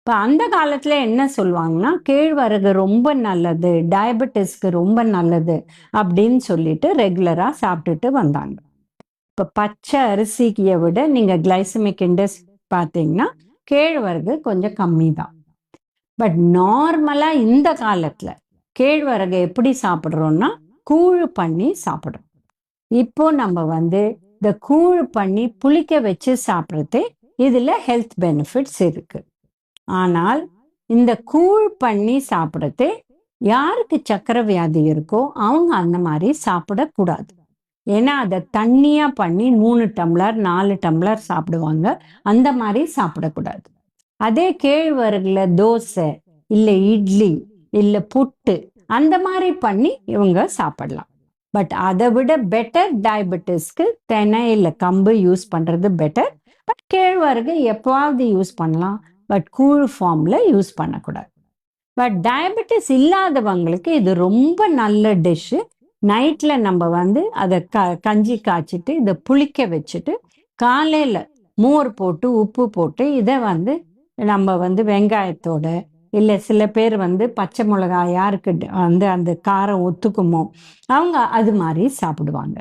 இப்போ அந்த காலத்தில் என்ன சொல்லுவாங்கன்னா, கேழ்வரகு ரொம்ப நல்லது, டயபெட்டிஸ்க்கு ரொம்ப நல்லது அப்படின்னு சொல்லிட்டு ரெகுலராக சாப்பிட்டுட்டு வந்தாங்க. இப்போ பச்சை அரிசியை விட நீங்கள் கிளைசமிக் இண்டெக்ஸ் பார்த்தீங்கன்னா கேழ்வரகு கொஞ்சம் கம்மி தான். பட் நார்மலாக இந்த காலத்தில் கேழ்வரகு எப்படி சாப்பிட்றோன்னா கூழ் பண்ணி சாப்பிட்றோம். இப்போ நம்ம இந்த கூழ் பண்ணி புளிக்க வச்சு சாப்பிட்றது இதில் ஹெல்த் பெனிஃபிட்ஸ் இருக்கு. ஆனால் இந்த கூழ் பண்ணி சாப்பிட்றது யாருக்கு சக்கரை வியாதி இருக்கோ அவங்க அந்த மாதிரி சாப்பிடக்கூடாது. ஏன்னா அதை தண்ணியாக பண்ணி 3 டம்ளர் 4 டம்ளர் சாப்பிடுவாங்க. அந்த மாதிரி சாப்பிடக்கூடாது. அதே கேழ்வரகுல தோசை இல்லை இட்லி இல்லை புட்டு அந்த மாதிரி பண்ணி இவங்க சாப்பிடலாம். பட் அதை விட பெட்டர் டயபெட்டிஸ்க்கு தெனை இல்லை கம்பு யூஸ் பண்ணுறது பெட்டர். பட் கேழ்வரகு எப்போவாவது யூஸ் பண்ணலாம். பட் கூழ் ஃபார்மில் யூஸ் பண்ணக்கூடாது. பட் டயபெட்டிஸ் இல்லாதவங்களுக்கு இது ரொம்ப நல்ல டிஷ்ஷு. நைட்டில் நம்ம அதை கஞ்சி காய்ச்சிட்டு இதை புளிக்க வச்சுட்டு காலையில் மோர் போட்டு உப்பு போட்டு இதை நம்ம வெங்காயத்தோட இல்லை சில பேர் பச்சை மிளகாய் யாருக்கு அந்த காரம் ஒத்துக்குமோ அவங்க அது மாதிரி சாப்பிடுவாங்க.